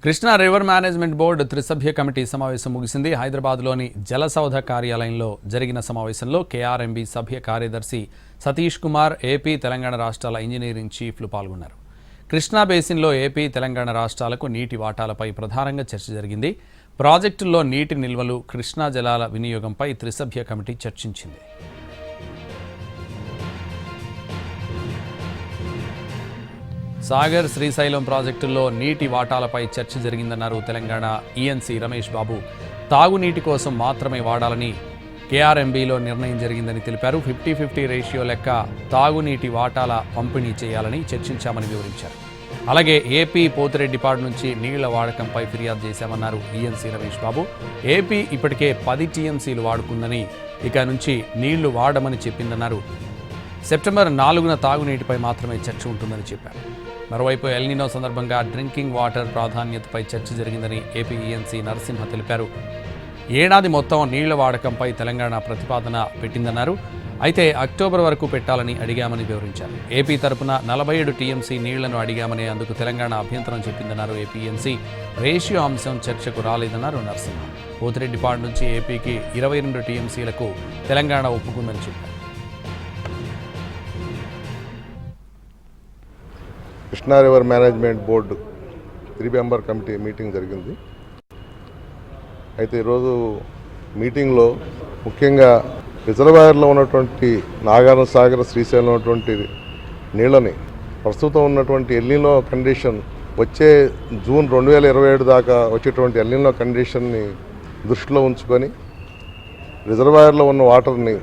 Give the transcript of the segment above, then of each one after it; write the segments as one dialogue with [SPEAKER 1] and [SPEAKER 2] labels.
[SPEAKER 1] Krishna river management board త్రిసభ్య committee సమావేశం ముగిసింది. హైదరాబాద్లోని జలసౌధ కార్యాలయంలో జరిగిన సమావేశంలో కేఆర్ఎంబీ సభ్య కార్యదర్శి సతీష్ కుమార్, ఏపీ, తెలంగాణ రాష్ట్రాల ఇంజనీరింగ్ చీఫ్లు పాల్గొన్నారు. కృష్ణా బేసిన్లో ఏపీ, తెలంగాణ రాష్ట్రాలకు నీటి వాటాలపై ప్రధానంగా చర్చ జరిగింది. ప్రాజెక్టుల్లో నీటి నిల్వలు, కృష్ణా జలాల వినియోగంపై త్రిసభ్య కమిటీ చర్చించింది. సాగర్, శ్రీశైలం ప్రాజెక్టుల్లో నీటి వాటాలపై చర్చ జరిగిందన్నారు తెలంగాణ ఈఎన్సీ రమేష్ బాబు. తాగునీటి కోసం మాత్రమే వాడాలని కేఆర్ఎంబీలో నిర్ణయం జరిగిందని తెలిపారు. 50-50 రేషియో లెక్క తాగునీటి వాటాల పంపిణీ చేయాలని చర్చించామని వివరించారు. అలాగే ఏపీ పోతిరెడ్డిపాడు నుంచి నీళ్ల వాడకంపై ఫిర్యాదు చేశామన్నారు ఈఎన్సీ రమేష్ బాబు. ఏపీ ఇప్పటికే 10 టీఎంసీలు వాడుకుందని, ఇక నుంచి నీళ్లు వాడమని చెప్పిందన్నారు. సెప్టెంబర్ 4న తాగునీటిపై మాత్రమే చర్చ ఉంటుందని చెప్పారు. మరోవైపు ఎల్నినో సందర్భంగా డ్రింకింగ్ వాటర్ ప్రాధాన్యతపై చర్చ జరిగిందని ఏపీ ఈఎన్సీ నరసింహ తెలిపారు. ఏడాది మొత్తం నీళ్ల వాడకంపై తెలంగాణ ప్రతిపాదన పెట్టిందన్నారు. అయితే అక్టోబర్ వరకు పెట్టాలని అడిగామని వివరించారు. ఏపీ తరపున 47 టీఎంసీ నీళ్లను అడిగామని, అందుకు తెలంగాణ అభ్యంతరం చెప్పిందన్నారు ఏపీ ఈఎన్సీ. రేషియో అంశం చర్చకు రాలేదన్నారు నరసింహ. పోతిరెడ్డిపాడు నుంచి ఏపీకి 22 టీఎంసీలకు తెలంగాణ ఒప్పుకుందని చెప్పారు.
[SPEAKER 2] Krishna river management board 3 member committee meeting జరిగింది. అయితే ఈరోజు మీటింగ్లో ముఖ్యంగా రిజర్వాయర్లో ఉన్నటువంటి నాగార్జున సాగర్, శ్రీశైలం ఉన్నటువంటి నీళ్ళని ప్రస్తుతం ఉన్నటువంటి ఎల్నినో కండిషన్ వచ్చే జూన్ 2027 దాకా వచ్చేటువంటి ఎల్నినో కండిషన్ని దృష్టిలో ఉంచుకొని రిజర్వాయర్లో ఉన్న వాటర్ని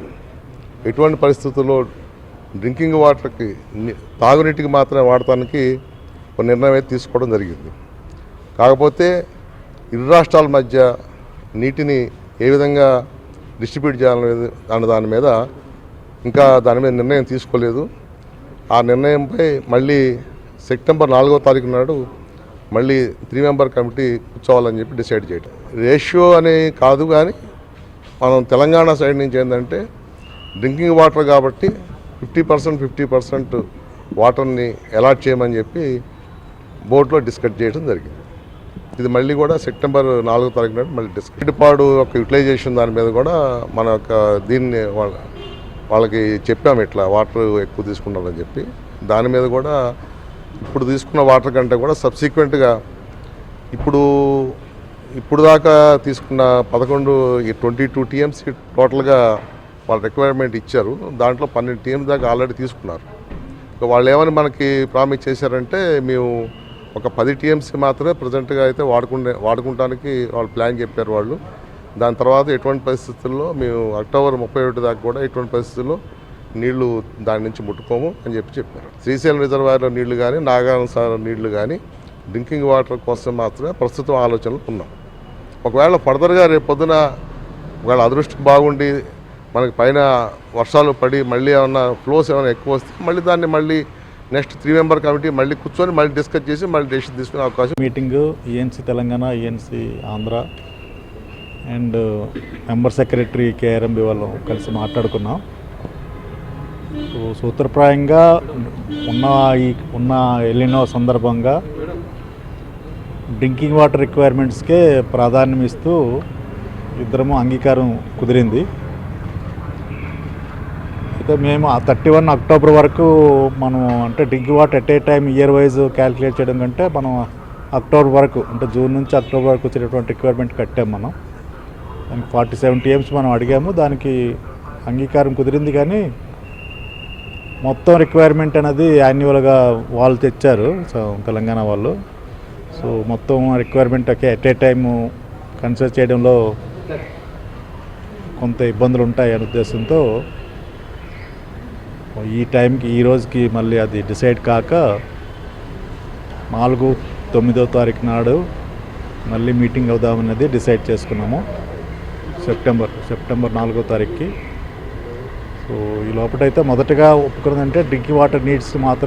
[SPEAKER 2] ఎటువంటి పరిస్థితుల్లో డ్రింకింగ్ వాటర్కి, తాగునీటికి మాత్రమే వాడటానికి ఒక నిర్ణయం అయితే తీసుకోవడం జరిగింది. కాకపోతే ఇరు రాష్ట్రాల మధ్య నీటిని ఏ విధంగా డిస్ట్రిబ్యూట్ చేయాలనేది దాని మీద ఇంకా నిర్ణయం తీసుకోలేదు. ఆ నిర్ణయంపై మళ్ళీ సెప్టెంబర్ 4వ తారీఖు నాడు మళ్ళీ 3 మెంబర్ కమిటీ కూర్చోవాలని చెప్పి డిసైడ్ చేయడం. రేషియో అని కాదు, కానీ మనం తెలంగాణ సైడ్ నుంచి ఏంటంటే డ్రింకింగ్ వాటర్ కాబట్టి 50% వాటర్ని అలాట్ చేయమని చెప్పి బోర్డులో డిస్కస్ చేయడం జరిగింది. ఇది మళ్ళీ కూడా సెప్టెంబర్ 4వ తారీఖు నాడు మళ్ళీ డిస్కస్. పాడు యొక్క యూటిలైజేషన్ దాని మీద కూడా మన యొక్క దీన్ని వాళ్ళకి చెప్పాము, ఇట్లా వాటర్ ఎక్కువ తీసుకున్నామని చెప్పి. దాని మీద కూడా ఇప్పుడు తీసుకున్న వాటర్ కంటే కూడా సబ్సిక్వెంట్గా ఇప్పుడు దాకా తీసుకున్న 22 టీఎంసీ టోటల్గా వాళ్ళ రిక్వైర్మెంట్ ఇచ్చారు. దాంట్లో 12 టీఎంసీ దాకా ఆల్రెడీ తీసుకున్నారు. ఇక వాళ్ళు ఏమని మనకి ప్రామిస్ చేశారంటే, మేము ఒక 10 టీఎంసీ మాత్రమే ప్రజెంట్గా అయితే వాడుకుంటానికి వాళ్ళు ప్లాన్ చెప్పారు వాళ్ళు. దాని తర్వాత ఎటువంటి పరిస్థితుల్లో మేము అక్టోబర్ 31 దాకా కూడా ఎటువంటి పరిస్థితుల్లో నీళ్లు దాని నుంచి ముట్టుకోము అని చెప్పారు. శ్రీశైలం రిజర్వాయర్లో నీళ్లు కానీ, నాగార్జున సాగర్ నీళ్లు కానీ డ్రింకింగ్ వాటర్ కోసం మాత్రమే ప్రస్తుతం ఆలోచనలు ఉన్నాం. ఒకవేళ ఫర్దర్గా రేపు పొద్దున ఒకవేళ అదృష్టం బాగుండి మనకి పైన వర్షాలు పడి మళ్ళీ ఏమన్నా ఫ్లోస్ ఏమైనా ఎక్కువ వస్తే మళ్ళీ నెక్స్ట్ 3 మెంబర్ కమిటీ మళ్ళీ కూర్చొని మళ్ళీ డిస్కస్ చేసి మళ్ళీ డెసిషన్ తీసుకునే అవకాశం.
[SPEAKER 3] Meeting ENC Telangana, ENC Andhra and member secretary KRMB వాళ్ళు కలిసి మాట్లాడుకున్నాం. సూత్రప్రాయంగా ఉన్న ఎల్నినో సందర్భంగా డ్రింకింగ్ వాటర్ రిక్వైర్మెంట్స్కే ప్రాధాన్యం ఇస్తూ ఇద్దరము అంగీకారం కుదిరింది. అయితే మేము 31 అక్టోబర్ వరకు మనం అంటే drinking water at a time year wise calculate చేయడం కంటే మనం అక్టోబర్ వరకు అంటే జూన్ నుంచి అక్టోబర్ వరకు వచ్చేటటువంటి రిక్వైర్మెంట్ కట్టాము. మనం దానికి 47 టీఎంసీ మనం అడిగాము. దానికి అంగీకారం కుదిరింది. కానీ మొత్తం రిక్వైర్మెంట్ అనేది యాన్యువల్గా వాళ్ళు తెచ్చారు, సో తెలంగాణ వాళ్ళు. సో మొత్తం requirement at a time consider చేయడంలో కొంత ఇబ్బందులు ఉంటాయి అనే ఉద్దేశంతో ఈ టైంకి ఈ రోజుకి మళ్ళీ అది డిసైడ్ కాక 4-9వ తారీఖు నాడు మళ్ళీ మీటింగ్ అవుదామన్నది డిసైడ్ చేసుకున్నాము. సెప్టెంబర్ 4వ తారీఖుకి. సో ఈ లోపలైతే మొదటగా ఒప్పుకున్నదంటే డ్రింకింగ్ వాటర్ నీడ్స్ మాత్రం